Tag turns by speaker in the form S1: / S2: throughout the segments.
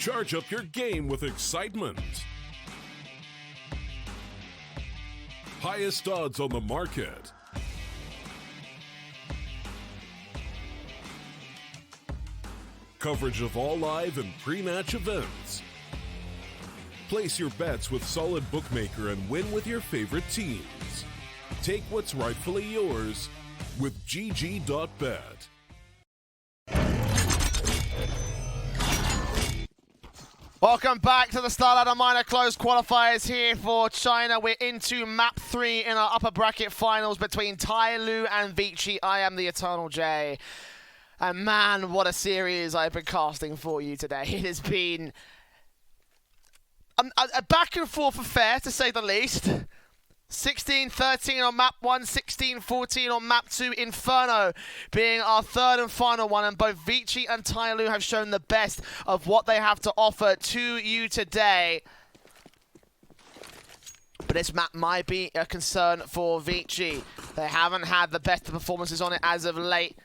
S1: Charge up your game with excitement. Highest odds on the market. Coverage of all live and pre-match events. Place your bets with Solid Bookmaker and win with your favorite teams. Take what's rightfully yours with GG.bet.
S2: Welcome back to the StarLadder Minor Close qualifiers here for China. We're into map 3 in our upper bracket finals between TYLOO and Vici. I am the Eternal J. And man, what a series I've been casting for you today. It has been a back and forth affair, to say the least. 16-13 on map 1, 16-14 on map 2. Inferno being our third and final one, and both Vici and TYLOO have shown the best of what they have to offer to you today. But this map might be a concern for Vici. They haven't had the best of performances on it as of late.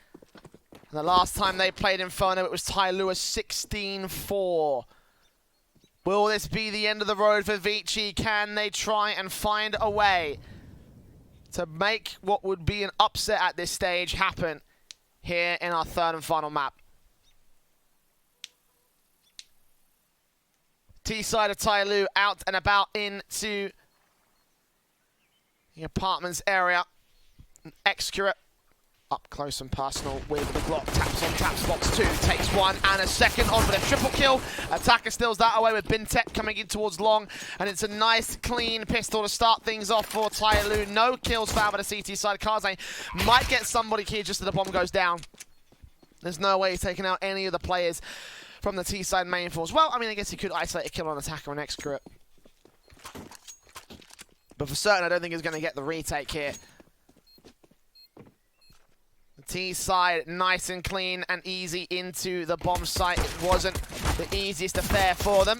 S2: And the last time they played Inferno, it was TYLOO 16-4. Will this be the end of the road for Vici? Can they try and find a way to make what would be an upset at this stage happen here in our third and final map? T-side of TYLOO out and about into the apartments area. Excurate up close and personal with the Glock. Taps on taps, box 2, takes one and a second on with a triple kill. Attacker steals that away with Bintek coming in towards long, and it's a nice clean pistol to start things off for TYLOO. No kills found by the CT side. Kaze might get somebody here just as the bomb goes down. There's no way he's taking out any of the players from the T side main force. Well, I mean, I guess he could isolate a kill on attacker and Excurate, but for certain I don't think he's going to get the retake here. T side nice and clean and easy into the bomb site. It wasn't the easiest affair for them.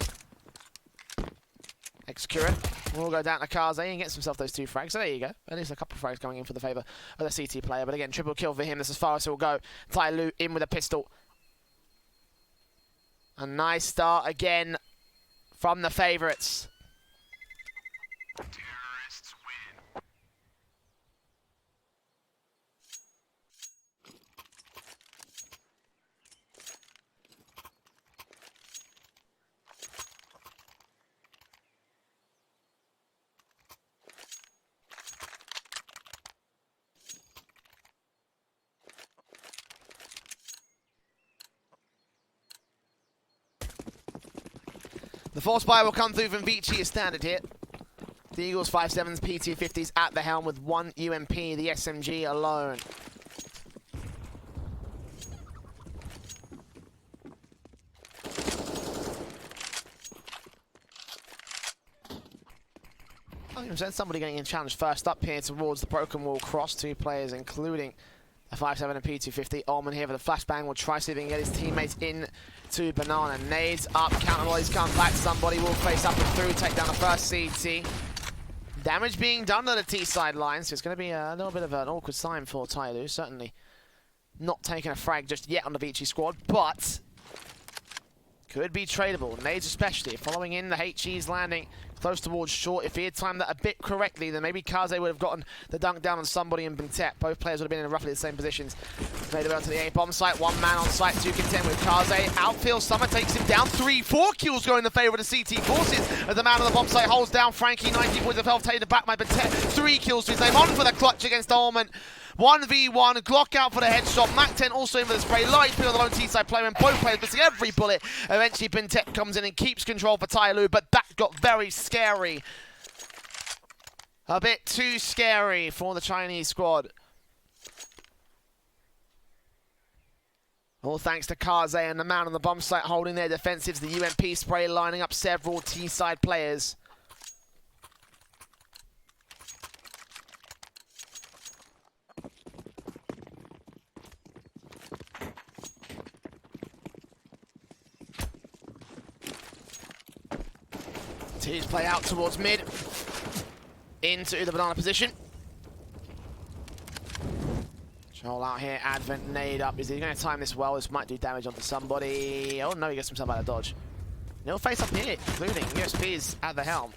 S2: Excurate will go down to Kaze and gets himself those 2 frags. So there you go. At least a couple of frags coming in for the favour of the CT player. But again, triple kill for him. That's as far as he'll go. TYLOO in with a pistol. A nice start again from the favourites. The force buy will come through from Vici as standard here. The Eagles 5.7s, P250s at the helm with 1 UMP, the SMG alone. Somebody getting challenged first up here towards the broken wall cross. 2 players, including a 5.7 and P250. Ullman here for the flashbang. Will try to see if he can get his teammates in to Banana. Nades up, counter volleys come back. Somebody will face up and through, take down the first CT. Damage being done to the T side line, so it's going to be a little bit of an awkward sign for TYLOO. Certainly not taking a frag just yet on the Vici squad, but could be tradable. Nades especially, following in the HE's landing close towards short. If he had timed that a bit correctly, then maybe Kaze would have gotten the dunk down on somebody in Bintek. Both players would have been in roughly the same positions. Made it out to the A bomb site. 1 man on site, 2 contend with Kaze. Outfield Summer takes him down. 3-4 kills going in the favour of the CT forces as the man on the bomb site holds down Frankie. 90 points of health taken back by Bintek. 3 kills to his name. On for the clutch against Ullman. 1v1, Glock out for the headshot. Mac 10 also in for the spray. Light speed on the lone T-side player, and both players missing every bullet. Eventually, Bintek comes in and keeps control for TYLOO, but that got very scary. A bit too scary for the Chinese squad. All thanks to Kaze and the man on the bomb site holding their defensives. The UMP spray lining up several T-side players. T's play out towards mid. Into the banana position. Troll out here, Advent, nade up. Is he going to time this well? This might do damage onto somebody. Oh no, he gets himself out of dodge. Nil face up here, including USPs at the helm.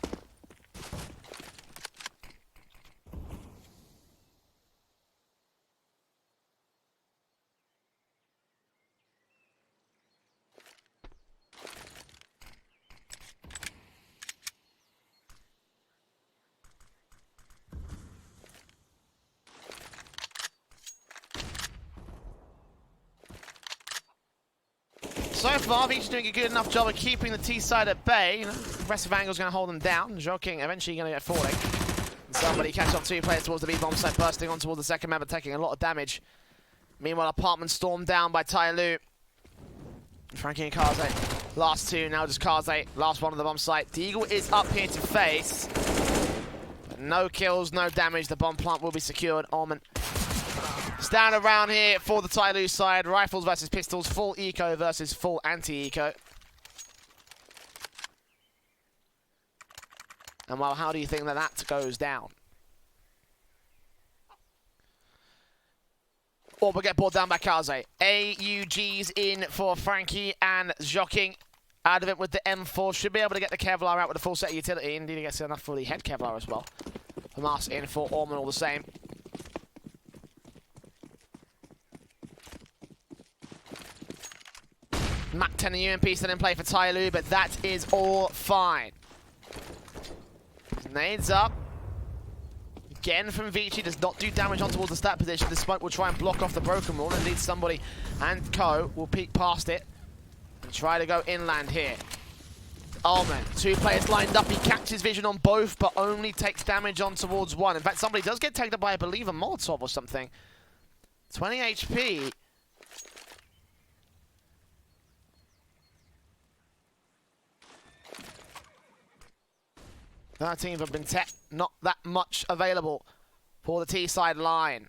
S2: So far, Vici's doing a good enough job of keeping the T side at bay. You know, aggressive angle's going to hold them down. Joking eventually going to get falling. And somebody catch up 2 players towards the B-bomb site, bursting on towards the second map, taking a lot of damage. Meanwhile, apartment stormed down by TYLOO. Frankie and Kaze. Last 2, now just Kaze. Last one on the bomb site. Deagle is up here to face. But no kills, no damage. The bomb plant will be secured. Almond stand around here for the TYLOO side. Rifles versus pistols. Full eco versus full anti-eco. And well, how do you think that goes down? Orba get brought down by Kaze. AUG's in for Frankie and Joking. Out of it with the M4. Should be able to get the Kevlar out with a full set of utility. Indeed, he gets enough for the head Kevlar as well. Hamas in for Orman all the same. Mac 10 and UMP still in play for TYLOO, but that is all fine. Nades up. Again from Vici, does not do damage on towards the stat position. The smoke will try and block off the broken wall. Indeed, somebody and Co will peek past it and try to go inland here. Almond, 2 players lined up. He catches vision on both, but only takes damage on towards one. In fact, somebody does get taken up by, I believe, a Molotov or something. 20 HP. 13 for Bintet, not that much available for the T-side line.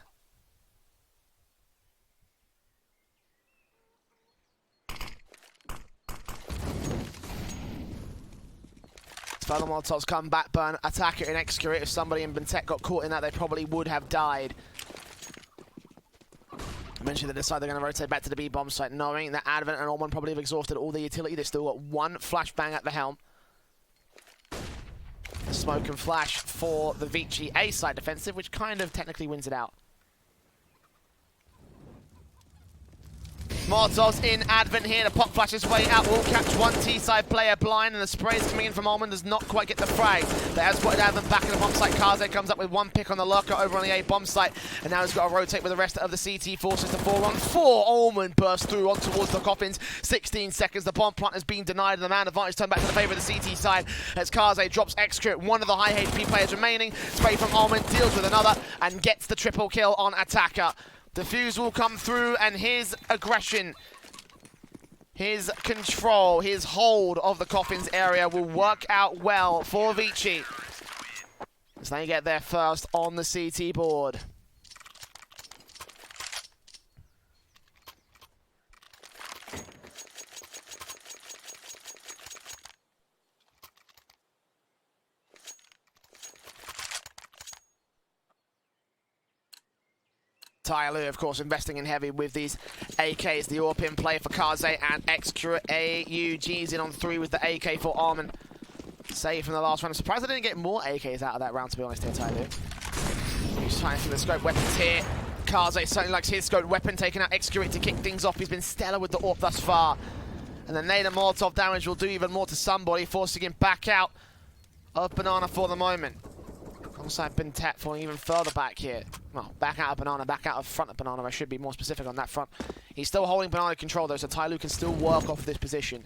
S2: Further Molotovs come back, burn, attacker and execute. If somebody in Bintet got caught in that, they probably would have died. Eventually they decide they're going to rotate back to the B-bomb site, knowing that Advent and Ormond probably have exhausted all the utility. They've still got 1 flashbang at the helm. Smoke and flash for the Vici A side defensive, which kind of technically wins it out. Molotovs in Advent here to pop flash his way out. Will catch 1 T-side player blind, and the sprays coming in from Almond does not quite get the frag. They have spotted Advent back in the bomb site. Kaze comes up with 1 pick on the lurker over on the A bomb site, and now he's got to rotate with the rest of the CT forces to 4-on-4. Almond bursts through on towards the coffins. 16 seconds. The bomb plant has been denied, and the man advantage turned back to the favour of the CT side as Kaze drops execute. 1 of the high HP players remaining. Spray from Almond, deals with another, and gets the triple kill on attacker. Defuse will come through, and his aggression, his control, his hold of the coffins area will work out well for Vici as they get there first on the CT board. TYLOO, of course, investing in heavy with these AKs. The AWP in play for Kaze and Excurate. AUG's in on 3 with the AK for Armin. Save from the last round. I'm surprised I didn't get more AKs out of that round, to be honest, here, TYLOO. He's trying to see the scope weapons here. Kaze certainly likes his scope weapon, taking out Excurate to kick things off. He's been stellar with the AWP thus far. And the nade and Molotov damage will do even more to somebody, forcing him back out of Banana for the moment. Alongside Bintet falling even further back here. Well, back out of Banana, back out of front of Banana. I should be more specific on that front. He's still holding Banana control though, so TYLOO can still work off this position.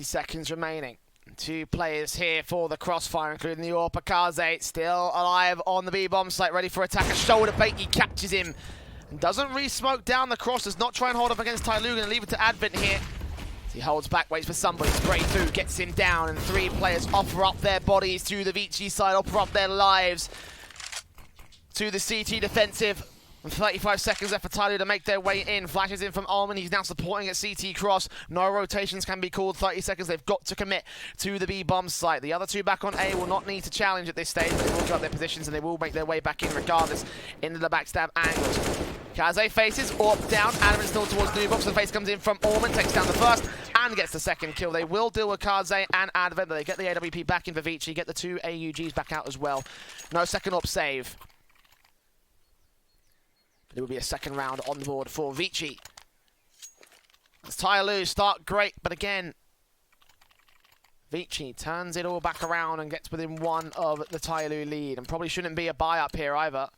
S2: Seconds remaining. 2 players here for the crossfire, including the AWP. Kaze still alive on the B-bomb site, ready for attack. A shoulder bait, he catches him and doesn't re-smoke down the cross. Does not try and hold up against TYLOO, and leave it to Advent here. He holds back, waits for somebody, spray through, gets him down, and 3 players offer up their bodies to the Vici side, offer up their lives to the CT defensive. And 35 seconds left for TYLOO to make their way in. Flashes in from Allman. He's now supporting at CT cross. No rotations can be called. 30 seconds. They've got to commit to the B bomb site. The other two back on A will not need to challenge at this stage, but they will drop their positions and they will make their way back in regardless into the backstab angles. Kaze faces, Orp down, Adamant still towards New Box. The face comes in from Allman, takes down the first and gets the second kill. They will deal with Kaze and Advent, but they get the AWP back in for Vici, get the two AUGs back out as well. No second Orp save. But it will be a second round on the board for Vici. As TYLOO start great, but again, Vici turns it all back around and gets within one of the TYLOO lead. And probably shouldn't be a buy up here either.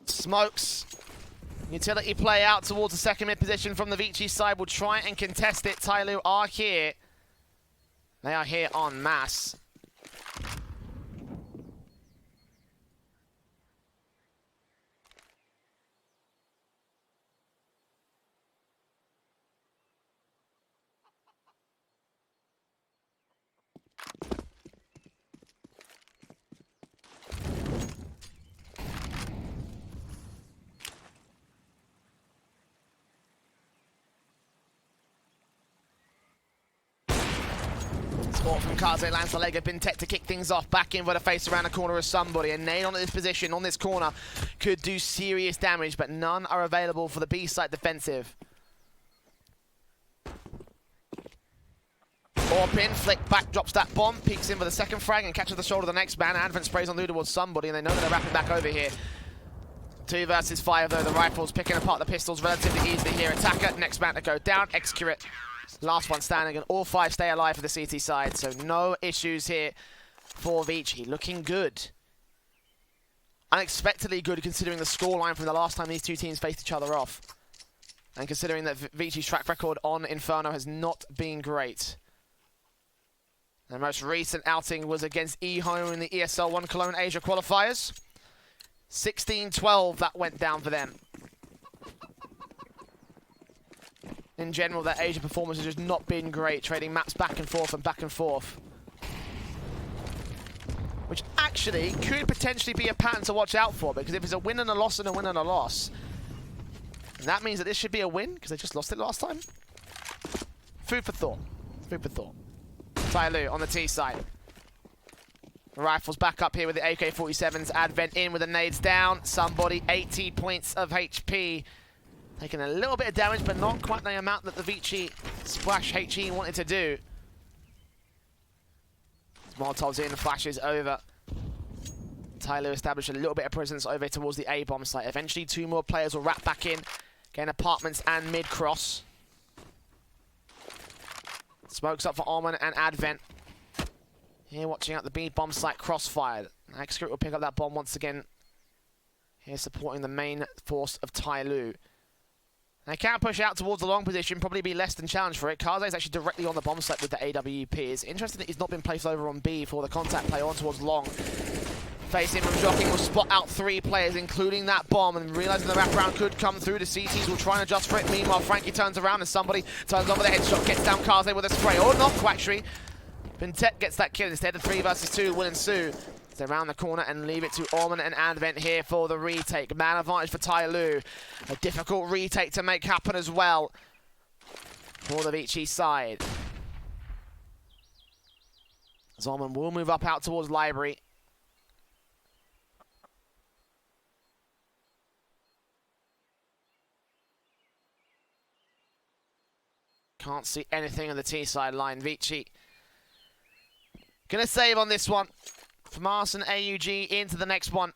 S2: Smokes. Utility play out towards the second mid position from the Vici side. Will try and contest it. TYLOO are here. They are here en masse. Sport from Kaze lands the leg of Bintek to kick things off. Back in with a face around the corner of somebody. A nade on this position, on this corner, could do serious damage, but none are available for the B side defensive. Orpin, flick back, drops that bomb, peeks in for the second frag and catches the shoulder of the next man. Advent sprays on Lou towards somebody, and they know that they're wrapping back over here. 2 versus 5 though, the rifles picking apart the pistols relatively easily here. Attacker, next man to go down, Execute. Last one standing, and all 5 stay alive for the CT side, so no issues here for Vici. Looking good. Unexpectedly good considering the scoreline from the last time these two teams faced each other off. And considering that Vici's track record on Inferno has not been great. Their most recent outing was against eHome in the ESL 1 Cologne Asia qualifiers. 16-12 that went down for them. In general, their Asia performance has just not been great, trading maps back and forth and back and forth. Which actually could potentially be a pattern to watch out for, because if it's a win and a loss and a win and a loss, that means that this should be a win, because they just lost it last time. Food for thought. Food for thought. TYLOO on the T side. Rifles back up here with the AK-47s. Advent in with the nades down. Somebody 80 points of HP. Taking a little bit of damage, but not quite the amount that the Vici splash HE wanted to do. Molotov's in, flashes over. TYLOO established a little bit of presence over towards the A-bomb site. Eventually 2 more players will wrap back in. Again, apartments and mid-cross. Smokes up for Allman and Advent. Here watching out the B-bomb site crossfired. Execute will pick up that bomb once again. Here supporting the main force of TYLOO. They can push out towards the long position, probably be less than challenge for it. Kaze is actually directly on the bomb site with the AWP. It's interesting that he's not been placed over on B for the contact play on towards long. Facing from Jockey will spot out 3 players, including that bomb, and realizing the wraparound could come through. The CTs will try and adjust for it. Meanwhile, Frankie turns around and somebody turns on with a headshot, gets down Kaze with a spray. Or not, actually. Bintek gets that kill instead of 3 versus 2 will ensue. They round the corner and leave it to Allman and Advent here for the retake. Man advantage for TYLOO. A difficult retake to make happen as well for the Vici side. Allman will move up out towards Library. Can't see anything on the T side line. Vici gonna save on this one. From Arson AUG into the next one.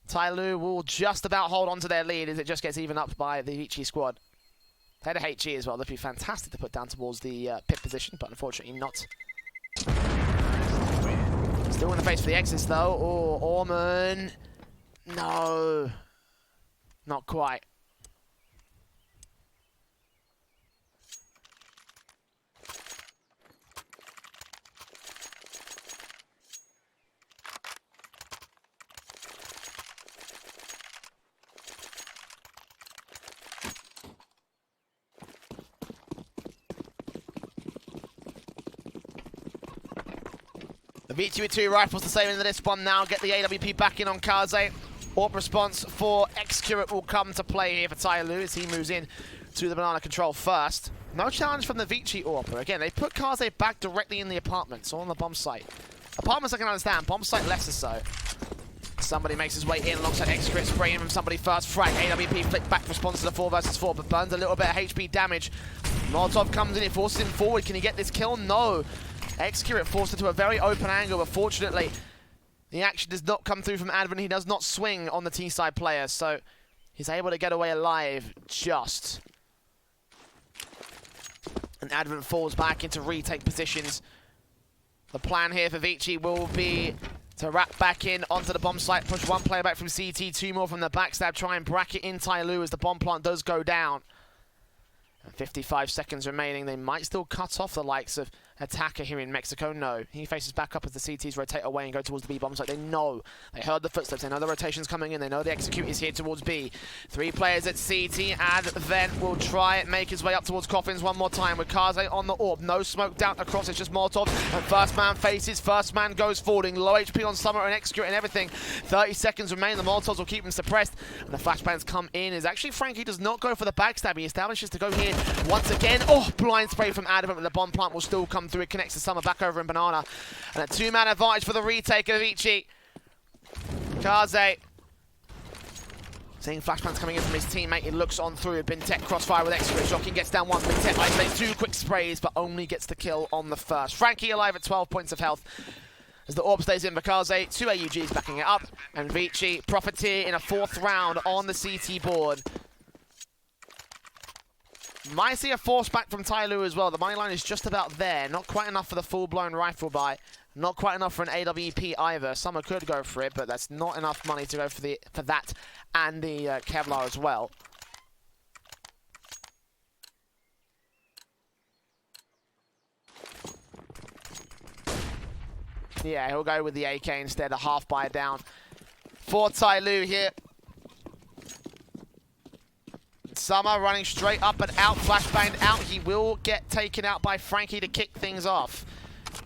S2: TYLOO will just about hold on to their lead as it just gets even up by the Vici squad. They had a HE as well. That'd be fantastic to put down towards the pit position, but unfortunately not. Still in the face for the exits though. Oh, Allman. No. Not quite. The Vici with 2 rifles to save into this one now. Get the AWP back in on Kaze. AWP response for Excurate will come to play here for TYLOO as he moves in to the banana control first. No challenge from the Vici AWP, but again, they put Kaze back directly in the apartments, or on the bomb site. Apartments I can understand, bomb site less so. Somebody makes his way in alongside Excurate, spraying from somebody first. Frag, AWP flick back response to the 4 versus 4, but burns a little bit of HP damage. Molotov comes in, it forces him forward. Can he get this kill? No. Excurate forced into a very open angle, but fortunately, the action does not come through from Advent. He does not swing on the T-side player, so he's able to get away alive just. And Advent falls back into retake positions. The plan here for Vici will be to wrap back in onto the bomb site, push 1 player back from CT, 2 more from the backstab, try and bracket in TYLOO as the bomb plant does go down. And 55 seconds remaining. They might still cut off the likes of Attacker here in Mexico. No, he faces back up as the CTs rotate away and go towards the B bomb site. They know, they heard the footsteps, they know the rotation's coming in, they know the execute is here towards B. 3 players at CT, Advent will try and make his way up towards Coffins one more time with Kaze on the AWP. No smoke down across, it's just Molotov. And first man faces, first man goes forwarding. Low HP on Summer and Excurate and everything. 30 seconds remain, the Molotovs will keep him suppressed. And the flashbangs come in as actually Frankie does not go for the backstab. He establishes to go here once again. Oh, blind spray from Advent, but the bomb plant will still come through. It connects to Summer back over in Banana. And a 2-man advantage for the retake of Vici. Kaze. Seeing flashbangs coming in from his teammate, he looks on through. Bintek crossfire with Excurate. Shocking gets down 1. Bintek isolates 2 quick sprays, but only gets the kill on the first. Frankie alive at 12 points of health. As the AWP stays in for Kaze, 2 AUGs backing it up. And Vici, profiteer in a 4th round on the CT board. Might see a force back from TYLOO as well. The money line is just about there. Not quite enough for the full-blown rifle buy. Not quite enough for an AWP either. Summer could go for it, but that's not enough money to go for that and the Kevlar as well. Yeah, he'll go with the AK instead. A half buy down for TYLOO here. Summer running straight up and out, flashbanged out. He will get taken out by Frankie to kick things off.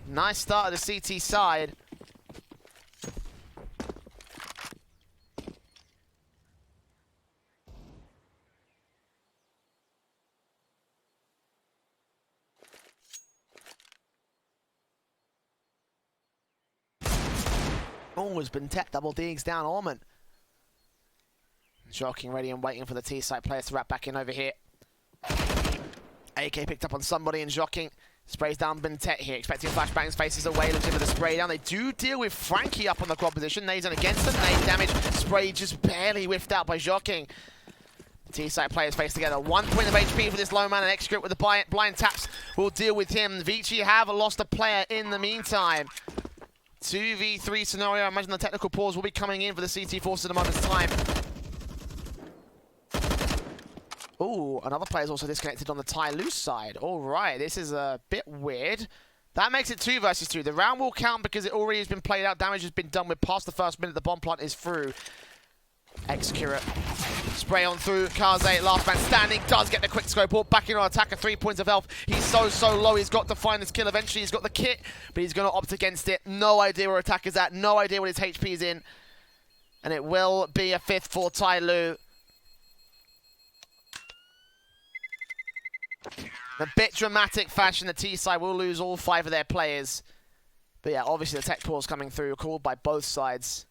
S2: Nice start of the CT side. Oh, has been tapped, double digs down Orman. Shocking, ready and waiting for the T-side players to wrap back in over here. AK picked up on somebody and Shocking sprays down Bintek here, expecting flashbangs, faces away, looks into the spray down. They do deal with Frankie up on the quad position. Nades on against them, nade damage, spray just barely whiffed out by Shocking. T-side players face together. 1 point of HP for this low man, and Excurate with the blind taps will deal with him. Vici have lost a player in the meantime. 2v3 scenario. I imagine the technical pause will be coming in for the CT forces at a moment's time. Ooh, another player's also disconnected on the TYLOO side. All right, this is a bit weird. That makes it 2 versus 2. The round will count because it already has been played out. Damage has been done with past the first minute. The bomb plant is through. Excurate. Spray on through. Kaze, last man standing, does get the quick scope. All back in on Attacker, 3 points of health. He's so low. He's got to find this kill eventually. He's got the kit, but he's going to opt against it. No idea where Attacker's at. No idea what his HP is in. And it will be a 5th for TYLOO. A bit dramatic fashion, the T-side will lose all 5 of their players. But yeah, obviously the tech pause coming through, called by both sides.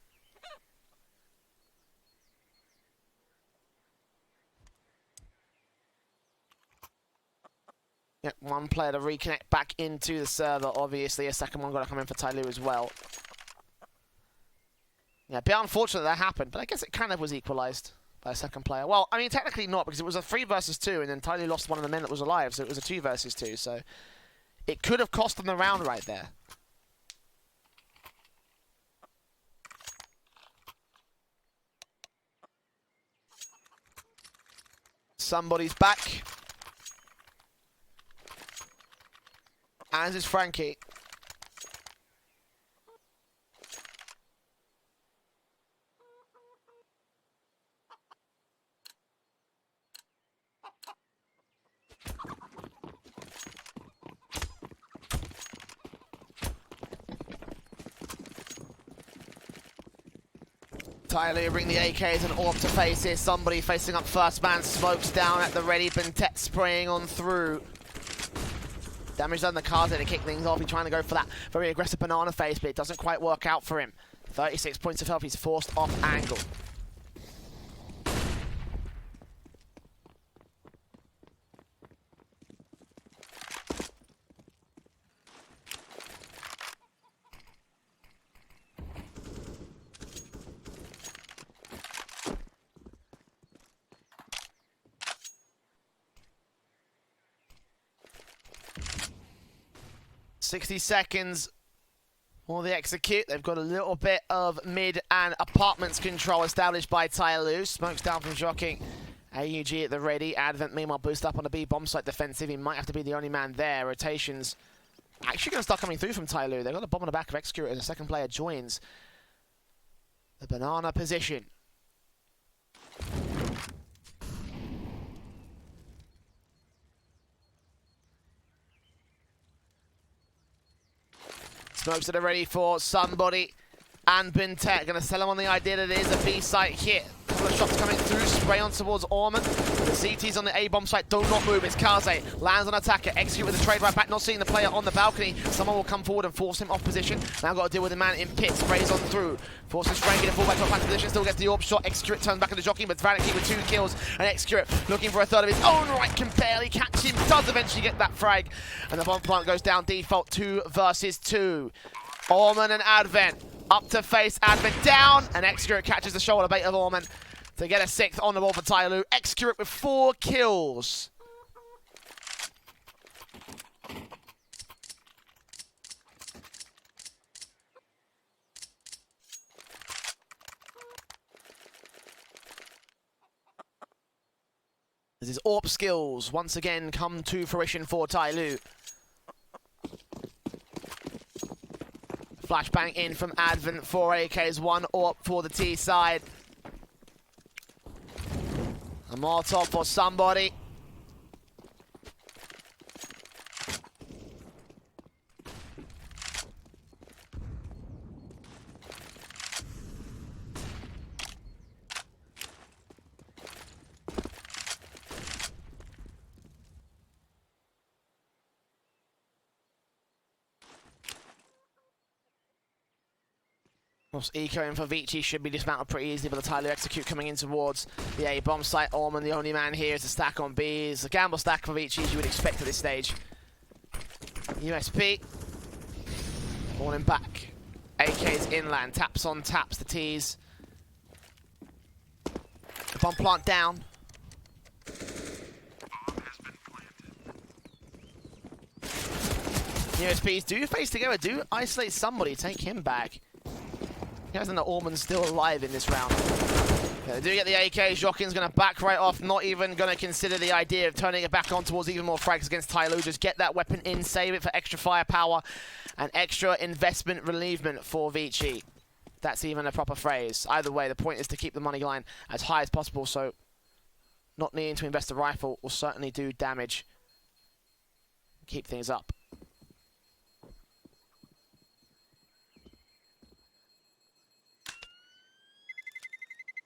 S2: Yeah, 1 player to reconnect back into the server, obviously. A second one got to come in for TYLOO as well. Yeah, a bit unfortunate that happened, but I guess it kind of was equalized by a second player. Well, I mean, technically not, because it was a 3 versus 2, and then TYLOO lost one of the men that was alive, so it was a 2 versus 2, so it could have cost them the round right there. Somebody's back. As is Frankie. TYLOO bring the AKs and AWP to face here. Somebody facing up first man. Smokes down at the ready. Bentet spraying on through. Damage done the Kaze to kick things off. He's trying to go for that very aggressive banana face, but it doesn't quite work out for him. 36 points of health. He's forced off angle. $60 seconds for the execute. They've got a little bit of mid and apartments control established by TYLOO. Smokes down from Joking. AUG at the ready. Advent meanwhile boost up on the B bomb site defensive. He might have to be the only man there. Rotations actually going to start coming through from TYLOO. They've got a bomb on the back of Execute as a second player joins the banana position. Smokes that are ready for somebody. And Bentet going to sell him on the idea that it is a B site hit. A couple of shots coming through, spray on towards Orman. The CTs on the A bomb site do not move. It's Kaze. Lands on attacker. Execute with the trade right back. Not seeing the player on the balcony. Someone will come forward and force him off position. Now got to deal with the man in pit. Sprays on through. Forces Frankie to fall back to a flat position. Still gets the AWP shot. Execute turns back into Jockey, but Vanicki with 2 kills. And Execute looking for a third of his own right. Can barely catch him. Does eventually get that frag. And the bomb plant goes down default 2 versus 2. Orman and Advent. Up to face Advent down, and Execute catches the shoulder bait of Orman to get a 6th on the ball for TYLOO. Execute with 4 kills. As his AWP skills once again come to fruition for TYLOO. Flashbang in from Advent, 4 AKs, 1 AWP for the T side. A Molotov for somebody. Eco in for Vici should be dismantled pretty easily, but the TYLOO Execute coming in towards the A bomb site. Orman, the only man here, is a stack on B. It's a gamble stack for Vici, as you would expect at this stage. USP falling back. AK's inland, taps on taps, the T's. The bomb plant down. USPs do face together, do isolate somebody, take him back. He hasn't that Orman's still alive in this round. Yeah, they do get the AK. Jokin's going to back right off, not even going to consider the idea of turning it back on towards even more frags against TYLOO. Just get that weapon in, save it for extra firepower and extra investment relievement for Vici. That's even a proper phrase. Either way, the point is to keep the money line as high as possible, so not needing to invest a rifle will certainly do damage. Keep things up.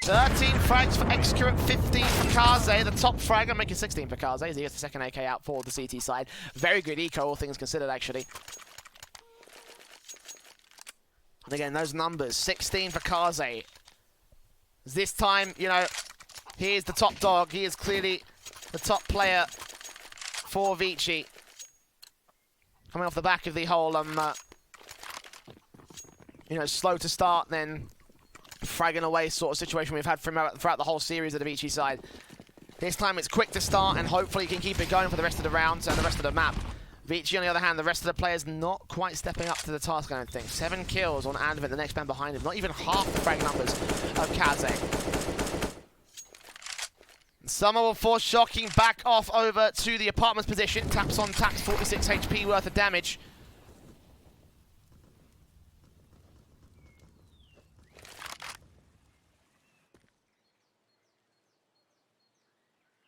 S2: 13 frags for Execute, 15 for Kaze. The top frag, I'm making 16 for Kaze as he gets the second AK out for the CT side. Very good eco, all things considered, actually. And again, those numbers, 16 for Kaze. This time, you know, he is the top dog. He is clearly the top player for Vici. Coming off the back of the whole, you know, slow to start, then fragging away sort of situation we've had from throughout the whole series of the Vici side. This time it's quick to start and hopefully he can keep it going for the rest of the rounds and the rest of the map. Vici, on the other hand, the rest of the players not quite stepping up to the task, I don't think. 7 kills on Advent, the next man behind him. Not even half the frag numbers of Kaze. Summer will force Shocking back off over to the apartments position. Taps on taps, 46 HP worth of damage.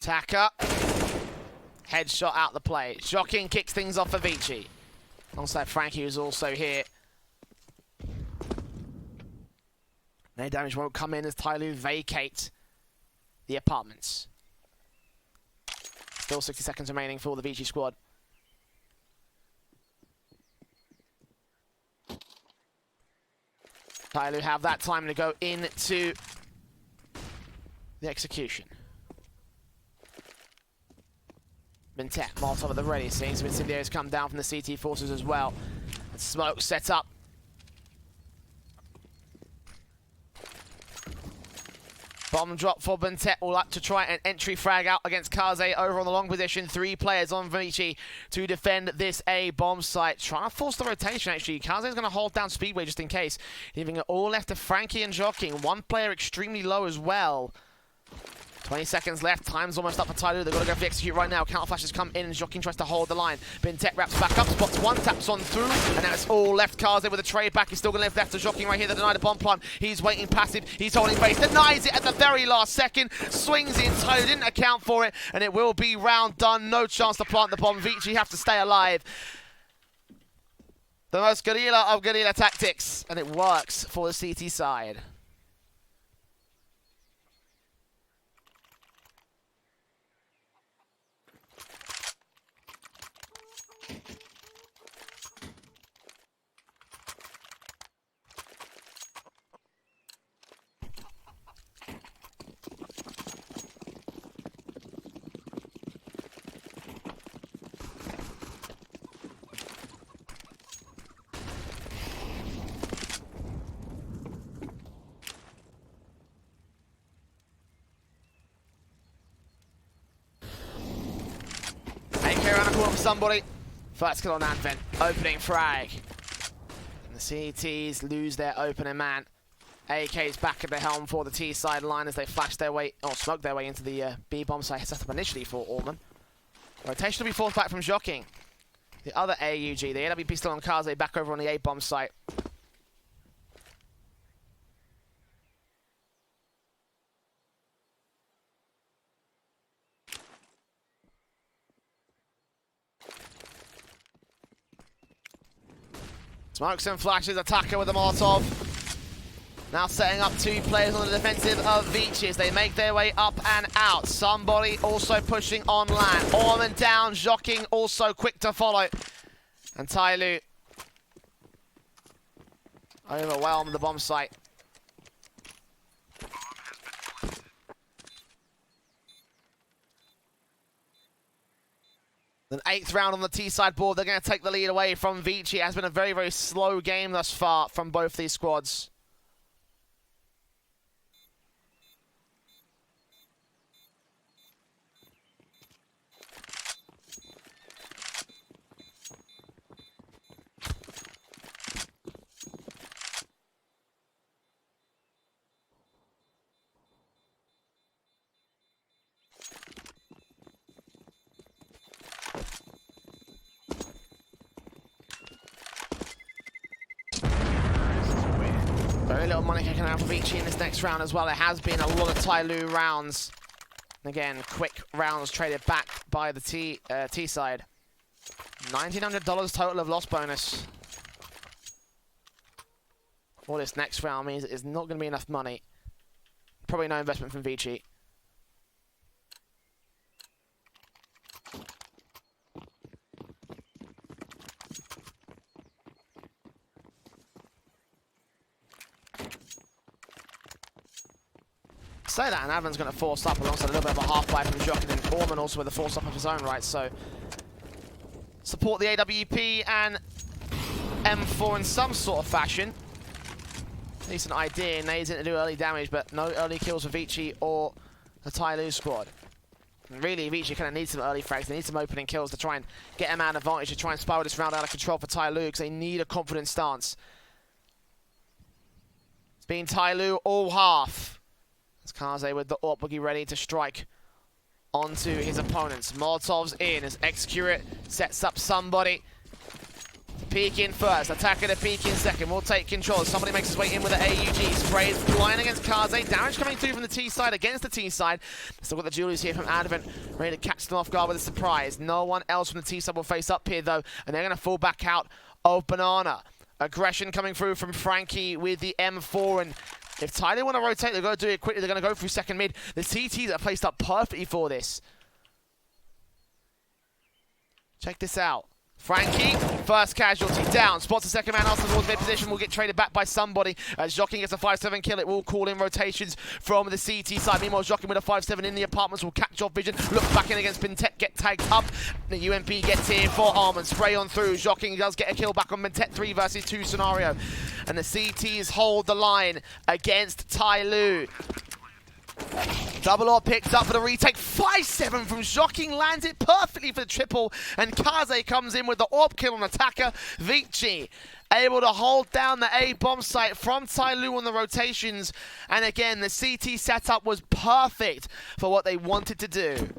S2: Taka. Headshot out the play. Shocking kicks things off for Vici. Alongside Frankie, who's also here. No damage won't come in as TYLOO vacate the apartments. Still 60 seconds remaining for the Vici squad. TYLOO have that time to go into the execution. Mintet, Molotov at the ready, seeing some incendiaries come down from the CT forces as well. And smoke set up. Bomb drop for Mintet, all up to try an entry frag out against Kaze over on the long position. 3 players on Vici to defend this A bomb site. Trying to force the rotation actually. Kaze is going to hold down Speedway just in case. Leaving it all left to Frankie and Joking. 1 player extremely low as well. 20 seconds left. Time's almost up for TYLOO. They've got to go for the execute right now. Counter flashes come in and Joking tries to hold the line. Bintet wraps back up, spots one, taps on through, and now it's all left. Kaze with a trade back. He's still going to live left to Joking right here. They deny the bomb plant. He's waiting passive. He's holding base. Denies it at the very last second. Swings in. TYLOO didn't account for it, and it will be round done. No chance to plant the bomb. Vici have to stay alive. The most guerrilla of guerrilla tactics, and it works for the CT side. Around the corner for somebody. First kill on Advent. Opening frag. And the CTs lose their opening man. AK's back at the helm for the T side line as they flash their way, or smoke their way into the B bomb site set up initially for Allman. Rotation will be forced back from Joking. The other AUG, the AWP still on Kaze, back over on the A bomb site. Smokes and flashes, attacker with the Molotov. Now setting up 2 players on the defensive of Vici as they make their way up and out. Somebody also pushing on land. Orman down, Joking also quick to follow. And TYLOO overwhelmed the bomb site. An 8th round on the T-side board. They're going to take the lead away from Vici. It has been a very, very slow game thus far from both these squads. Very little money kicking out for Vici in this next round as well. There has been a lot of TYLOO rounds. Again, quick rounds traded back by the T side. $1,900 total of loss bonus. For this next round means it's not going to be enough money. Probably no investment from Vici. Say that, and Advan's going to force up alongside a little bit of a half-pipe from Jock, and then Orman also with a force up of his own right, so support the AWP and M4 in some sort of fashion. Decent idea, Nades didn't do early damage, but no early kills for Vici or the TYLOO squad. And really, Vici kind of needs some early frags, they need some opening kills to try and get a man advantage, to try and spiral this round out of control for TYLOO, because they need a confident stance. It's been TYLOO all half. As Kaze with the AWP boogie ready to strike onto his opponents. Molotov's in as Execurate sets up somebody. Peek in first, attacker to peek in second. We'll take control. Somebody makes his way in with the AUG. Sprays blind against Kaze. Damage coming through from the T side against the T side. Still got the Julius here from Advent, ready to catch them off guard with a surprise. No one else from the T side will face up here though, and they're going to fall back out of Banana. Aggression coming through from Frankie with the M4, and If TYLOO want to rotate, they're going to do it quickly. They're going to go through second mid. The CTs are placed up perfectly for this. Check this out. Frankie, first casualty down. Spots the second man also towards mid position. Will get traded back by somebody. As Joking gets a 5-7 kill, it will call in rotations from the CT side. Meanwhile, Joking with a 5-7 in the apartments will catch off vision. Look back in against Bintet, get tagged up. The UMP gets here for Armand. Spray on through. Joking does get a kill back on Bintet 3 versus 2 scenario. And the CTs hold the line against TYLOO. Double or picked up for the retake. 5-7 from Joking, lands it perfectly for the triple, and Kaze comes in with the AWP kill on attacker. Vici able to hold down the A bomb site from TYLOO on the rotations, and again the CT setup was perfect for what they wanted to do.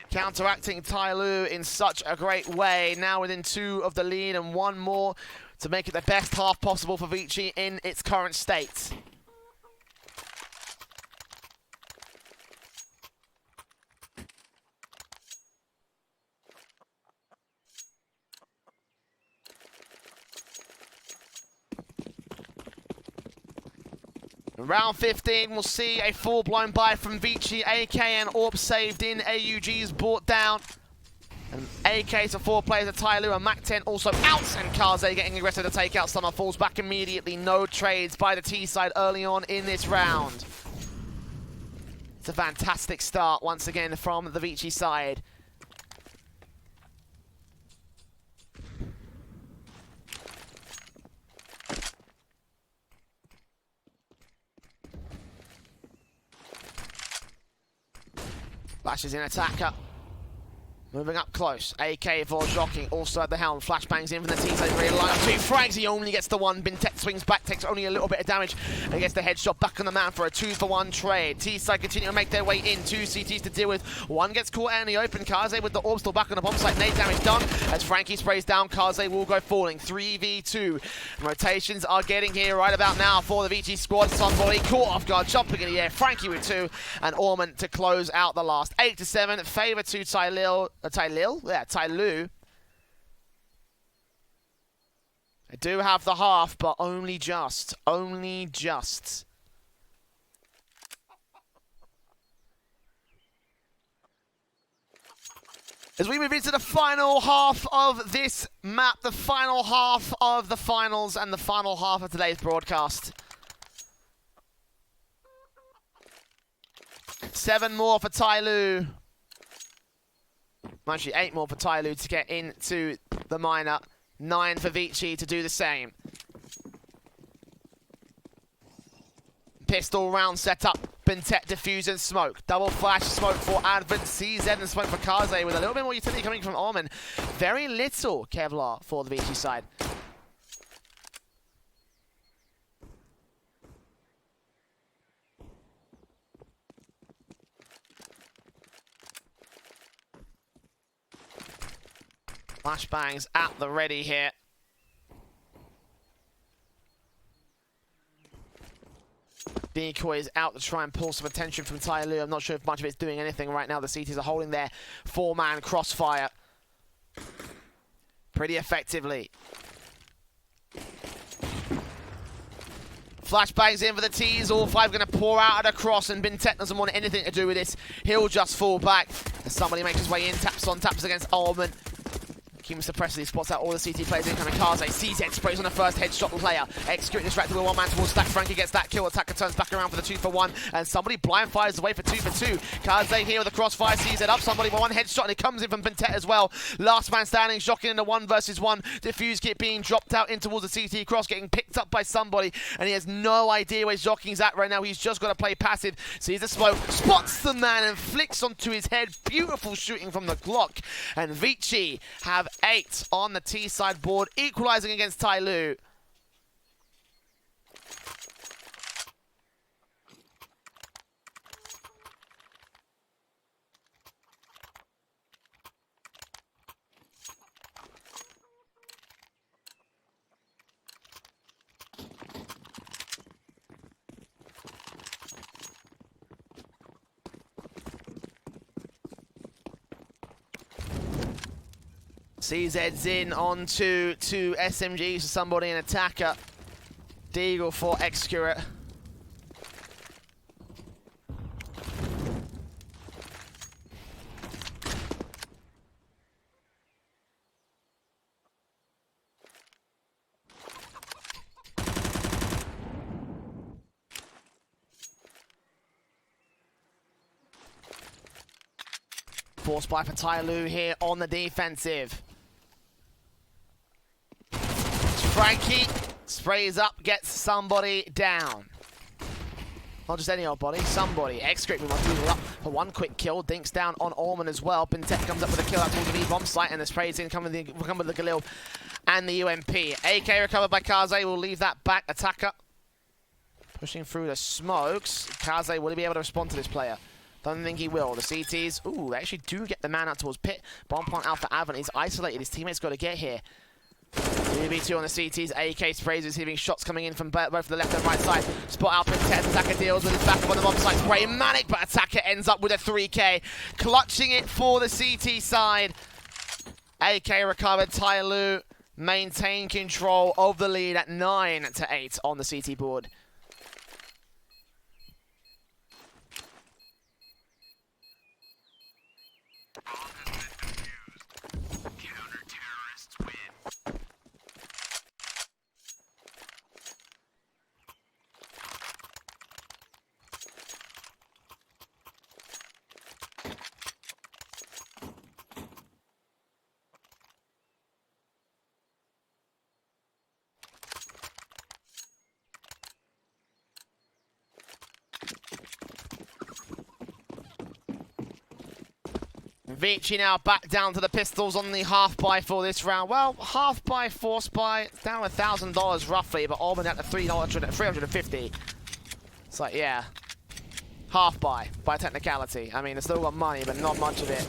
S2: Counteracting TYLOO in such a great way, now within 2 of the lead and 1 more to make it the best half possible for Vici in its current state. In round 15, we'll see a full-blown buy from Vici. AK and AWP saved in. AUG's brought down. And AK to 4 players at TYLOO, and Mac-10 also out, and Kaze getting aggressive to take out Summer. Falls back immediately. No trades by the T side early on in this round. It's a fantastic start once again from the Vici side. Flashes in attacker. Moving up close. AK for Joking, also at the helm. Flashbangs in from the T-side. Really line up 2 frags. He only gets the 1. Bintet swings back, takes only a little bit of damage, and gets the headshot back on the man for a 2-for-1 trade. T-side continue to make their way in. 2 CTs to deal with. 1 gets caught out in the open. Kaze with the AWP still back on the bomb site. Nade damage done. As Frankie sprays down, Kaze will go falling. 3v2. Rotations are getting here right about now for the Vici squad. Somebody caught off guard, jumping in the air. Frankie with 2, and Orman to close out the last. 8-7. Favor to TYLOO. Yeah, TYLOO. I do have the half, but only just. Only just. As we move into the final half of this map, the final half of the finals, and the final half of today's broadcast. 7 more for TYLOO. Actually, 8 more for TYLOO to get into the minor. 9 for Vici to do the same. Pistol round set up. Bintet, defuse and smoke. Double flash smoke for Advent. CZ and smoke for Kaze with a little bit more utility coming from Orman. Very little Kevlar for the Vici side. Flashbangs at the ready here. Decoys out to try and pull some attention from TYLOO. I'm not sure if much of it's doing anything right now. The CTs are holding their 4-man crossfire pretty effectively. Flashbangs in for the T's. All 5 going to pour out at a cross, and Bintet doesn't want anything to do with this. He'll just fall back as somebody makes his way in. Taps on taps against Ullman. Keeping suppressively spots out all the CT players incoming. Kaze, CZ sprays on the first headshot player. Executing distracted with 1 man towards stack. Frankie gets that kill. Attacker turns back around for the 2-for-1. And somebody blind fires away for 2-for-2. Kaze here with the crossfire. CZ up somebody with 1 headshot. And it comes in from Bintet as well. Last man standing. Shocking into 1 versus 1. Diffuse kit being dropped out in towards the CT cross. Getting picked up by somebody. And he has no idea where Jocking's at right now. He's just got to play passive. Sees the smoke. Spots the man and flicks onto his head. Beautiful shooting from the Glock. And Vici have 8 on the T side board, equalizing against TYLOO. CZ's in onto two SMGs for somebody, an attacker. Deagle for Excurate. Force buy for TYLOO here on the defensive. Frankie sprays up, gets somebody down. Not just any old body, somebody. X-Grip wants to move up for one quick kill. Dinks down on Orman as well. Bintek comes up with a kill out towards the B-bomb site, and the sprays in come with the Galil and the UMP. AK recovered by Kaze, will leave that back. Attacker pushing through the smokes. Kaze, will he be able to respond to this player? Don't think he will. The CTs, ooh, they actually do get the man out towards Pit. Bomb plant out for Avon. He's isolated. His teammate's got to get here. 2v2 on the CTs. AK sprays, receiving shots coming in from both the left and right side. Spot out, Pit. Attacker deals with his back up on the bomb site. Spray manic, but Attacker ends up with a 3K. Clutching it for the CT side. AK recovered. TYLOO maintain control of the lead at 9-8 on the CT board. Vici now back down to the pistols on the half buy for this round. Well, half buy, force buy, down $1,000 roughly, but Auburn at the $350. It's like, yeah, half buy by technicality. I mean, it's still got money, but not much of it.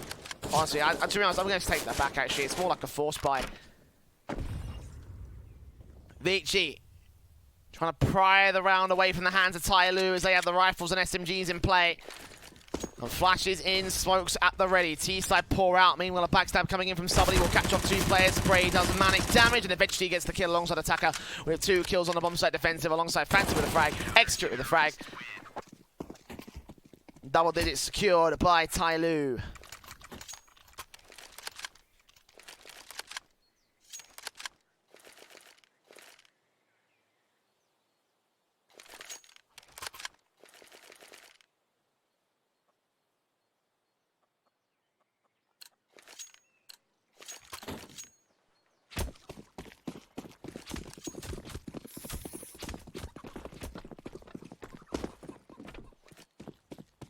S2: Honestly, to be honest, I'm going to take that back, actually. It's more like a force buy. Vici trying to pry the round away from the hands of TYLOO as they have the rifles and SMGs in play. And flashes in, smokes at the ready. T-side pour out. Meanwhile, a backstab coming in from somebody will catch off two players. Spray does manic damage and eventually gets the kill alongside Attacker with 2 kills on the bomb site defensive alongside Fancy with a frag. Extra with a frag. Double digits secured by TYLOO.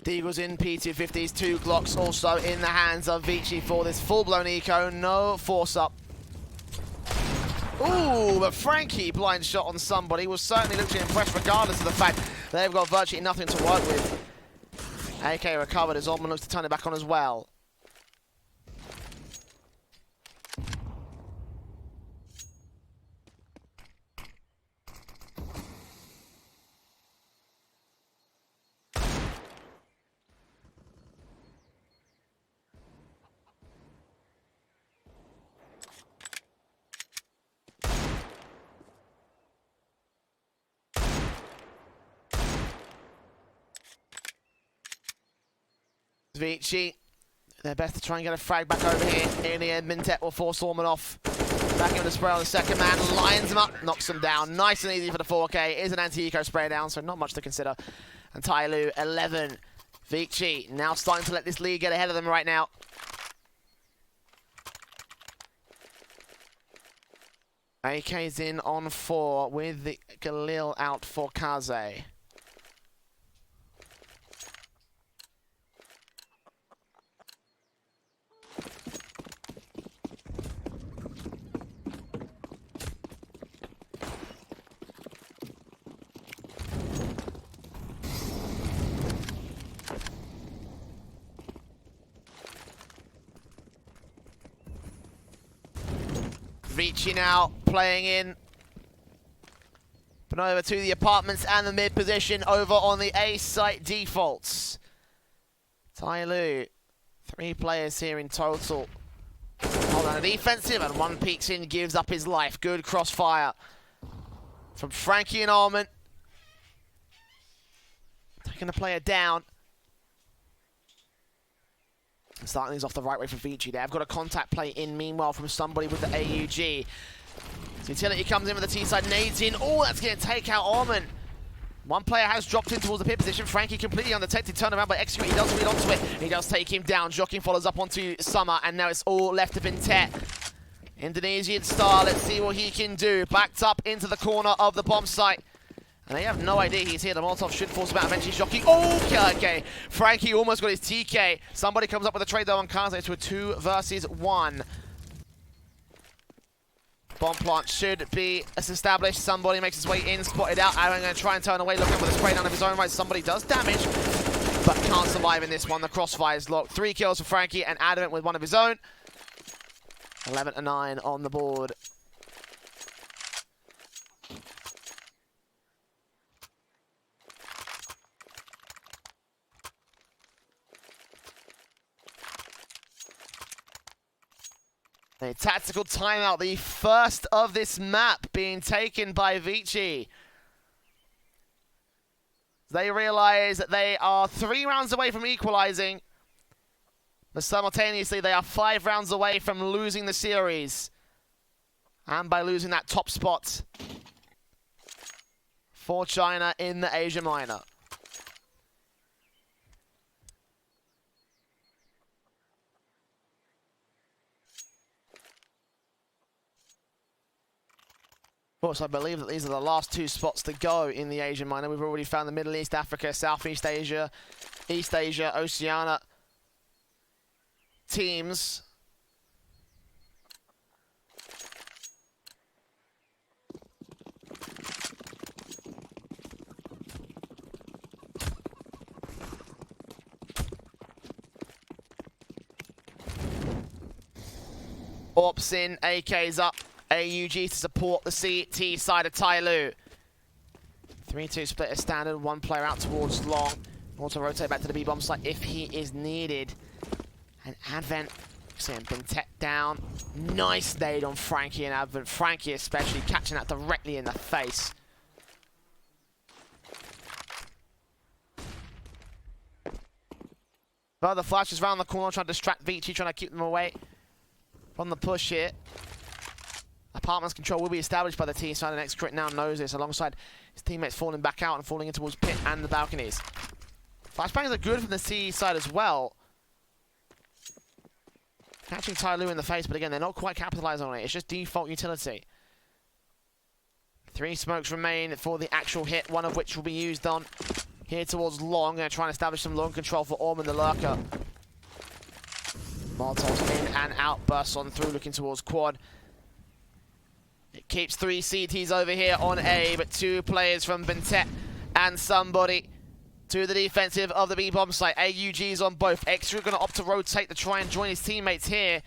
S2: Deagle's in P250's 2 Glocks also in the hands of Vici for this full-blown eco. No force up. Ooh, but Frankie blind shot on somebody was certainly looking impressed regardless of the fact they've got virtually nothing to work with. AK recovered as Orman looks to turn it back on as well. Vici, their best to try and get a frag back over here. In the end, Mintet will force Orman off. Back into the spray on the second man, lines him up, knocks him down. Nice and easy for the 4K. Is an anti-eco spray down, so not much to consider. And TYLOO, 11. Vici now starting to let this lead get ahead of them right now. AK's in on 4 with the Galil out for Kaze. Vici now playing in. But over to the apartments and the mid position over on the A site defaults. TYLOO, 3 players here in total. long on the defensive, and one peeks in, gives up his life. Good crossfire from Frankie and Almond. Taking the player down. Starting things off the right way for Vici there. I've got a contact play in meanwhile from somebody with the AUG. So Utility comes in with the T-side, nades in. Oh, that's going to take out Almond. One player has dropped in towards the pit position. Frankie completely undetected. Turn around by Execute. He does read onto it. He does take him down. Joking follows up onto Summer, and now it's all left to Bintet. Indonesian star. Let's see what he can do. Backed up into the corner of the bomb site. And they have no idea he's here. The Molotov should force him out eventually. Jockey. Okay. Frankie almost got his TK. Somebody comes up with a trade though on Kaze to a 2 versus 1. Bomb plant should be established. Somebody makes his way in, spotted out. Aaron going to try and turn away, looking for the spray down of his own right. Somebody does damage, but can't survive in this one. The crossfire is locked. 3 kills for Frankie and Adamant with one of his own. 11-9 on the board. A tactical timeout, the first of this map being taken by Vici. They realize that they are 3 rounds away from equalizing, but simultaneously they are 5 rounds away from losing the series. And by losing that top spot for China in the Asia Minor. Of course, I believe that these are the last 2 spots to go in the Asia Minor. We've already found the Middle East, Africa, Southeast Asia, East Asia, Oceania teams. Orps in, AK's up. AUG to support the CT side of TYLOO. 3-2 split is standard. 1 player out towards long. Also rotate back to the B-bomb site if he is needed. And Advent, seeing Bintet down. Nice nade on Frankie and Advent. Frankie especially catching that directly in the face. Further flashes around the corner, trying to distract Vici, trying to keep them away from the push here. Apartment's control will be established by the T side, and X-Crit now knows this, alongside his teammates falling back out and falling in towards pit and the balconies. Flashbangs are good from the T side as well. Catching TYLOO in the face, but again, they're not quite capitalizing on it. It's just default utility. 3 smokes remain for the actual hit, one of which will be used on here towards long. Going to try and establish some long control for Orman the Lurker. Molotov's in and out, bursts on through, looking towards quad. It keeps 3 CTs over here on A, but 2 players from Bintet and somebody to the defensive of the B-bomb site. AUG's on both. Extra going to opt to rotate to try and join his teammates here.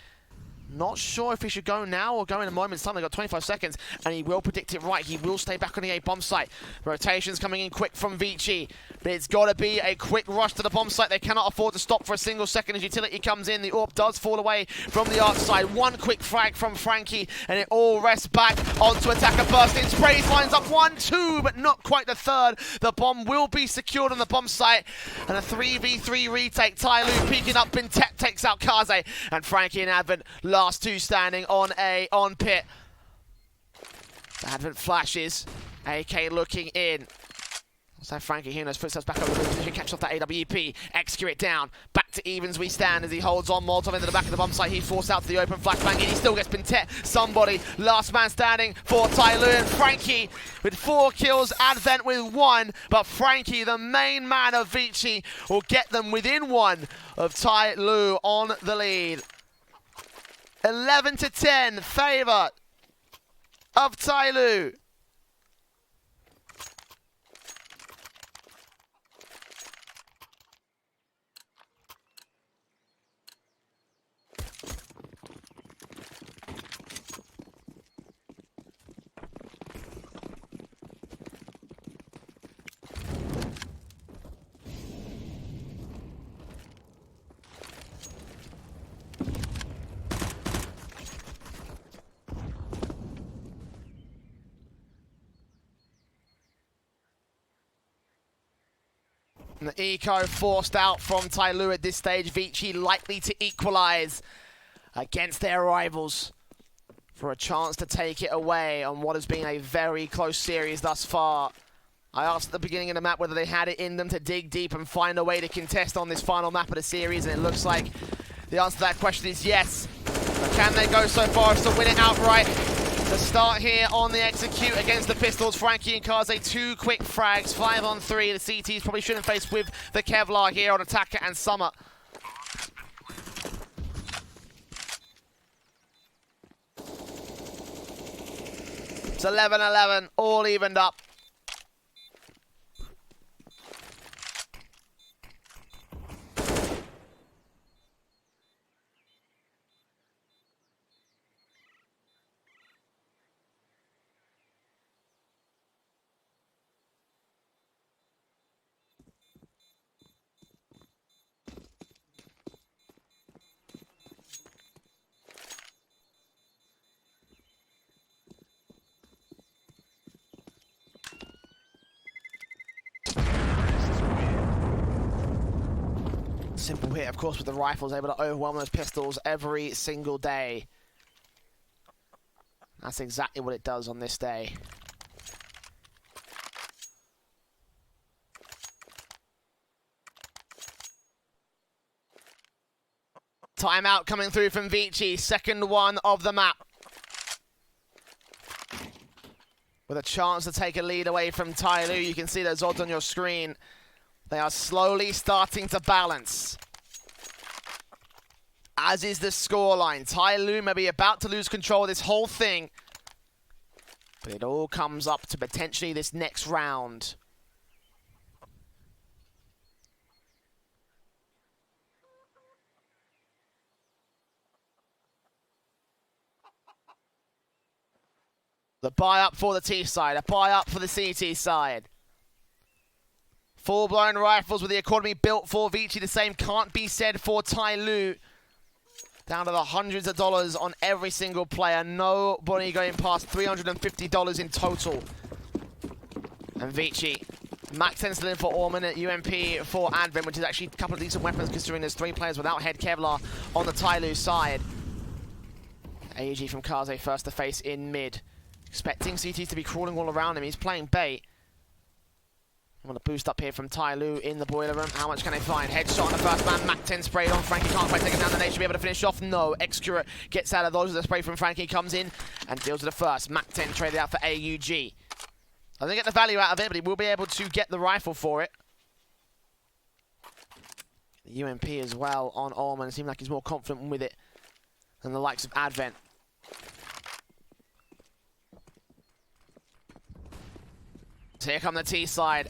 S2: Not sure if he should go now or go in a moment's time. They've got 25 seconds, and he will predict it right. He will stay back on the A-bomb site. Rotations coming in quick from Vici, but it's got to be a quick rush to the bomb site. They cannot afford to stop for a single second as utility comes in. The AWP does fall away from the arc side. 1 quick frag from Frankie, and it all rests back onto attacker. Burst in, sprays, lines up 1, 2, but not quite the 3rd. The bomb will be secured on the bomb site, and a 3v3 retake. TYLOO peeking up. Bintet takes out Kaze, and Frankie and Advent last 2 standing on A, on pit. Advent flashes. AK looking in. So Frankie here knows footsteps back over the position, catch off that AWP, execute it down. Back to evens we stand as he holds on. Molotov into the back of the bomb site. He forced out to the open flashbang, and he still gets Bintet. Somebody, last man standing for TYLOO, and Frankie with 4 kills, Advent with 1. But Frankie, the main man of Vici, will get them within 1 of TYLOO on the lead. 11-10, favour of TYLOO. And the eco forced out from TYLOO at this stage. Vici likely to equalize against their rivals for a chance to take it away on what has been a very close series thus far. I asked at the beginning of the map whether they had it in them to dig deep and find a way to contest on this final map of the series, and it looks like the answer to that question is yes. But can they go so far as to win it outright? The start here on the execute against the Pistols. Frankie and Kaze, 2 quick frags, 5 on 3. The CTs probably shouldn't face with the Kevlar here on Attacker and Summer. It's 11-11, all evened up. Simple hit, of course, with the rifles, able to overwhelm those Pistols every single day. That's exactly what it does on this day. Timeout coming through from Vici, second one of the map. With a chance to take a lead away from TYLOO. You can see those odds on your screen. They are slowly starting to balance, as is the scoreline. TYLOO may be about to lose control of this whole thing, but it all comes up to potentially this next round. The buy up for the T side, a buy up for the CT side. Full-blown rifles with the economy built for Vici. The same can't be said for TYLOO. Down to the hundreds of dollars on every single player. Nobody going past $350 in total. And Vici. Mac 10 still in for Orman at UMP for Advent, which is actually a couple of decent weapons considering there's 3 players without head Kevlar on the TYLOO side. AEG from Kaze first to face in mid. Expecting CTs to be crawling all around him. He's playing bait. I want to boost up here from TYLOO in the boiler room. How much can they find? Headshot on the first man. Mac 10 sprayed on. Frankie can't quite take him down. The Nate should be able to finish off. No. Excurate gets out of those. The spray from Frankie comes in and deals with the first. Mac 10 traded out for AUG. I don't get the value out of it, but he will be able to get the rifle for it. The UMP as well on Orman. Seems like he's more confident with it than the likes of Advent. So here come the T side.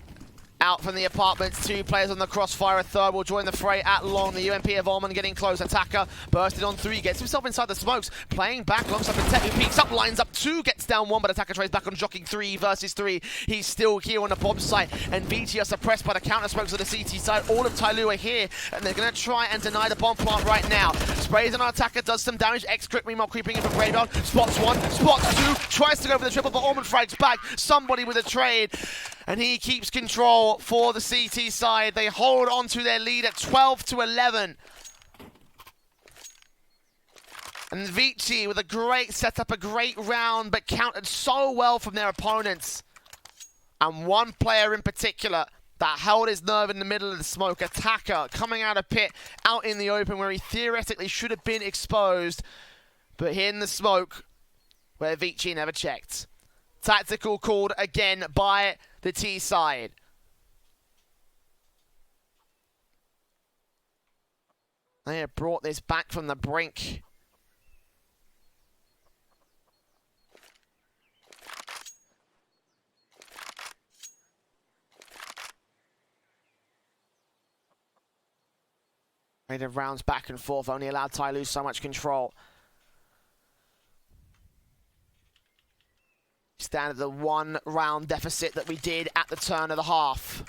S2: Out from the apartments, 2 players on the crossfire, a third will join the fray at long. The UMP of Orman getting close. Attacker bursted on 3, gets himself inside the smokes, playing back alongside the tech, who peeks up, lines up 2, gets down 1, but Attacker trades back on jockeying 3 versus 3. He's still here on the bomb site, and Vici are suppressed by the counter smokes of the CT side. All of TYLOO are here, and they're going to try and deny the bomb plant right now. Sprays on Attacker, does some damage. X-Crit meanwhile creeping in from Graveyard. Spots 1, spots 2, tries to go for the triple, but Orman frags back. Somebody with a trade, and he keeps control for the CT side. They hold on to their lead at 12-11. And Vici with a great setup, a great round, but countered so well from their opponents. And one player in particular that held his nerve in the middle of the smoke. Attacker coming out of pit, out in the open where he theoretically should have been exposed. But here in the smoke where Vici never checked. Tactical called again by the T side. They have brought this back from the brink. Rate of rounds back and forth, only allowed TYLOO so much control. Stand at the 1 round deficit that we did at the turn of the half.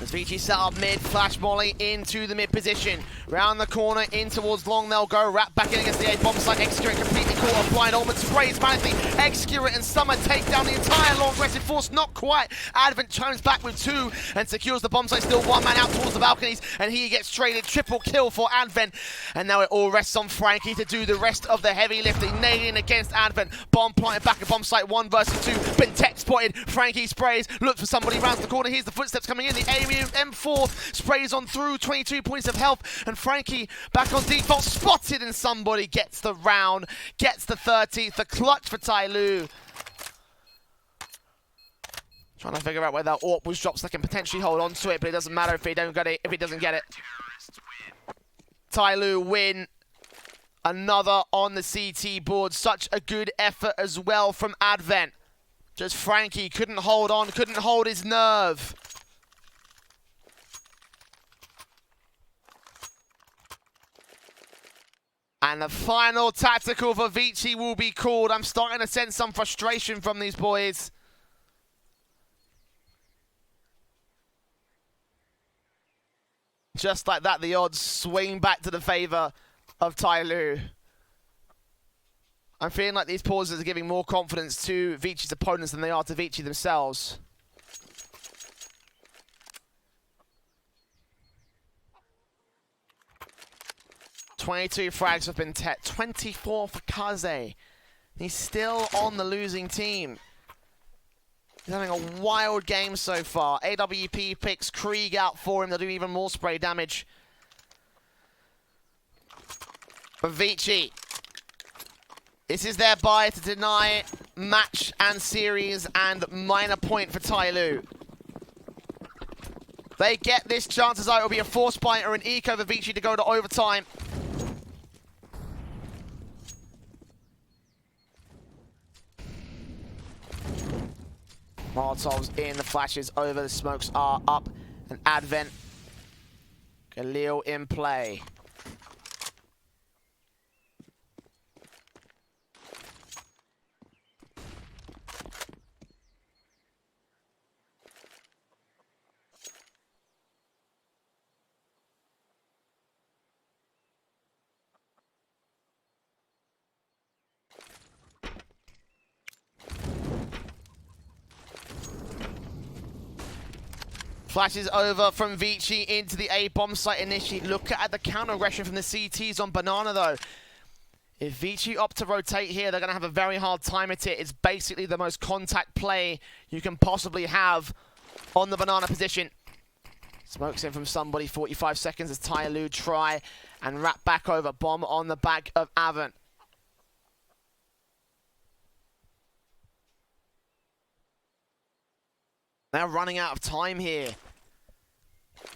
S2: As Vici set up mid, flash volley into the mid position. Round the corner, in towards long, they'll go. Wrap back in against the A bomb site. Execute completely caught off blind. Ultimate sprays managing. Execute and Summer take down the entire long aggressive force. Not quite. Advent turns back with 2 and secures the bomb site. Still one man out towards the balconies, and he gets traded. Triple kill for Advent. And now it all rests on Frankie to do the rest of the heavy lifting. Nailing against Advent. Bomb planted back at bomb site 1 versus 2. Been tech spotted. Frankie sprays. Looks for somebody. Rounds the corner. Here's the footsteps coming in. The M4 sprays on through, 22 points of health, and Frankie back on default, spotted, and somebody gets the round, gets the 13th, the clutch for TYLOO. Trying to figure out where that AWP was dropped so they can potentially hold on to it, but it doesn't matter if he don't get it, if he doesn't get it. TYLOO win. Another on the CT board. Such a good effort as well from Advent. Just Frankie couldn't hold on, couldn't hold his nerve. And the final tactical for Vici will be called. I'm starting to sense some frustration from these boys. Just like that, the odds swing back to the favor of TYLOO. I'm feeling like these pauses are giving more confidence to Vici's opponents than they are to Vici themselves. "22 frags have been 24 for Kaze. He's still on the losing team. He's having a wild game so far. AWP picks Krieg out for him. They'll do even more spray damage. For Vici, this is their buy to deny match and series and minor point for TYLOO. They get this, chances are it'll be a force buy or an eco for Vici to go to overtime. Molotov's in, the flashes over, the smokes are up, and Advent. Khalil in play. Flashes over from Vici into the A-bomb site initially. Look at the counter-aggression from the CTs on Banana, though. If Vici opt to rotate here, they're going to have a very hard time at it. It's basically the most contact play you can possibly have on the Banana position. Smokes in from somebody, 45 seconds as TYLOO try and wrap back over. Bomb on the back of Advent. They're running out of time here.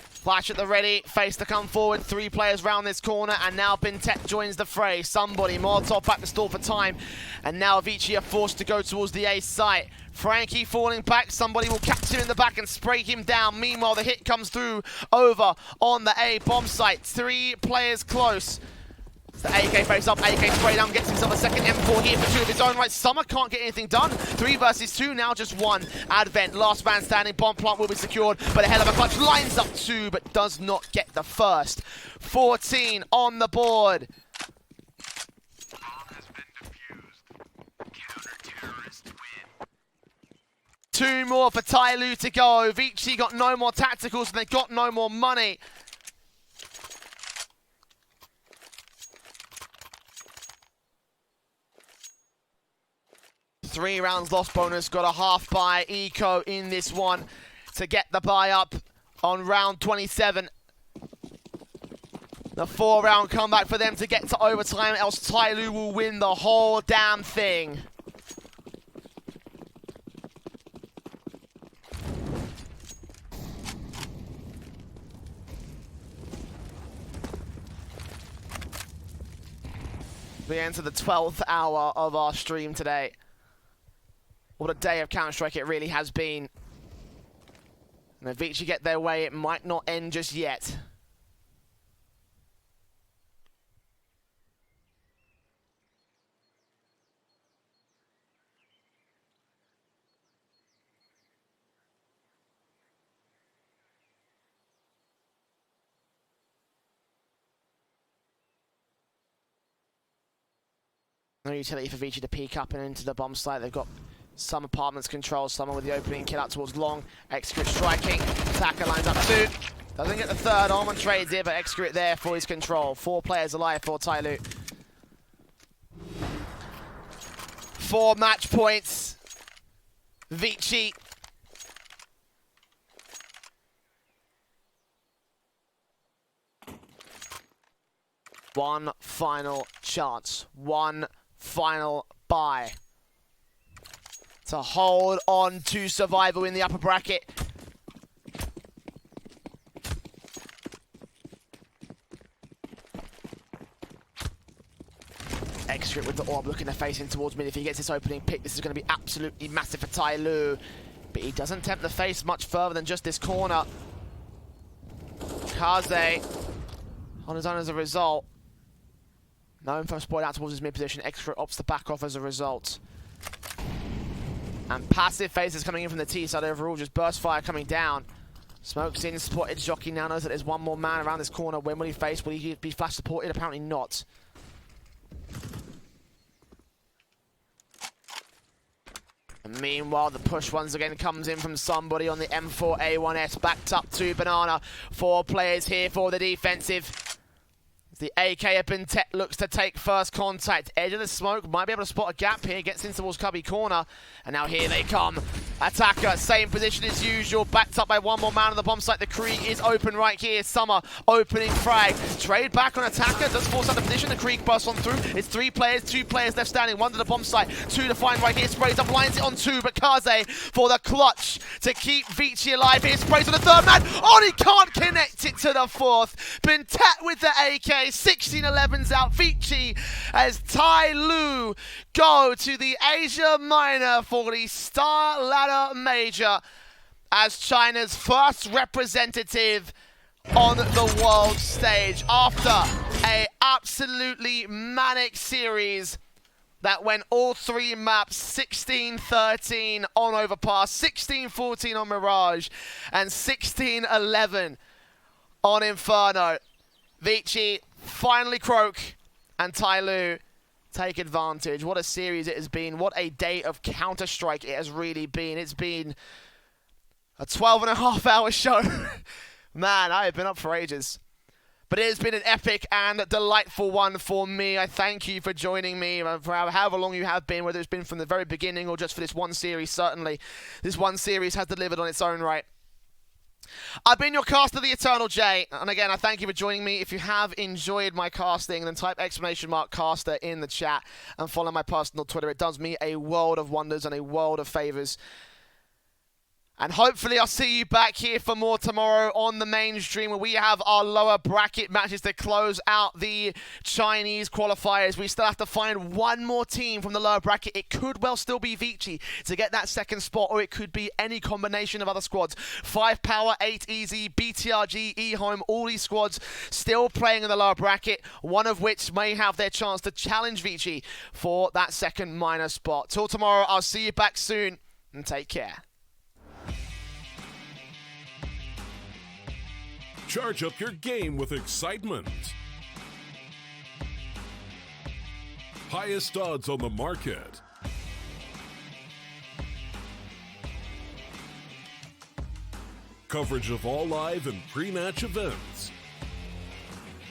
S2: Flash at the ready, face to come forward, 3 players round this corner, and now Bintek joins the fray. Somebody, Molotov back to stall for time, and now Vici are forced to go towards the A site. Frankie falling back, somebody will catch him in the back and spray him down. Meanwhile, the hit comes through over on the A bomb site. 3 players close. The AK face up, AK spray down, gets himself a second M4 here for 2 of his own right. Summer can't get anything done. 3 versus 2, now just 1. Advent, last man standing, bomb plant will be secured, but a hell of a clutch, lines up 2, but does not get the first. 14 on the board.
S3: Bomb has been defused. Counter-terrorist win.
S2: 2 more for TYLOO to go. Vici got no more tacticals and they got no more money. Three rounds lost bonus, got a half buy eco in this one to get the buy up on round 27. The 4-round comeback for them to get to overtime, else TYLOO will win the whole damn thing. We enter the 12th hour of our stream today. What a day of Counter-Strike it really has been. And if Vici get their way, it might not end just yet. No utility for Vici to peek up and into the bomb site. They've got some apartments controlled, someone with the opening kill out towards long. Execute striking. Attacker lines up two. Doesn't get the third. Almond trades it, but Execute there for his control. 4 players alive for TYLOO. 4 match points. Vici. One final chance. One final buy to hold on to survival in the upper bracket. Extra with the orb looking to face in towards mid. If he gets this opening pick, this is going to be absolutely massive for TYLOO. But he doesn't tempt the face much further than just this corner. Kaze on his own as a result. No info spoiled out towards his mid position. Extra opts to back off as a result. And passive phases coming in from the T side overall. Just burst fire coming down. Smokes in, spotted. Jockey now knows that there's one more man around this corner. When will he face? Will he be flash supported? Apparently not. And meanwhile, the push once again comes in from somebody on the M4A1S. Backed up to Banana. 4 players here for the defensive. The AK up in tech looks to take first contact. Edge of the smoke, might be able to spot a gap here. Gets in towards Cubby corner. And now here they come. Attacker, same position as usual. Backed up by one more man on the bomb site. The Krieg is open right here. Summer opening frag. Trade back on Attacker. Does force out the position. The Krieg bursts on through. It's 3 players, 2 players left standing. 1 to the bomb site. 2 to find right here. Sprays up, lines it on 2. But Kaze for the clutch to keep Vici alive here. Sprays on the 3rd man. Oh, he can't connect it to the 4th. Bentet with the AK. 16-11's out. Vici as TYLOO go to the Asia Minor for the StarLadder Major as China's first representative on the world stage after a absolutely manic series that went all 3 maps, 16-13 on Overpass, 16-14 on Mirage, and 16-11 on Inferno. Vici finally croak, and TYLOO take advantage. What a series it has been. What a day of Counter-Strike it has really been. It's been a 12.5-hour show. Man, I have been up for ages. But it has been an epic and delightful one for me. I thank you for joining me for however long you have been, whether it's been from the very beginning or just for this one series. Certainly, this one series has delivered on its own right. I've been your caster, the Eternal J, and again, I thank you for joining me. If you have enjoyed my casting, then type !caster in the chat and follow my personal Twitter. It does me a world of wonders and a world of favors. And hopefully I'll see you back here for more tomorrow on the main stream where we have our lower bracket matches to close out the Chinese qualifiers. We still have to find one more team from the lower bracket. It could well still be Vici to get that 2nd spot, or it could be any combination of other squads. 5 Power, 8 Easy, BTRG, eHome, all these squads still playing in the lower bracket, one of which may have their chance to challenge Vici for that 2nd minor spot. Till tomorrow, I'll see you back soon, and take care.
S1: Charge up your game with excitement. Highest odds on the market. Coverage of all live and pre-match events.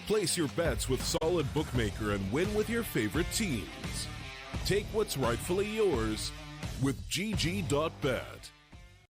S1: Place your bets with Solid Bookmaker and win with your favorite teams. Take what's rightfully yours with GG.bet.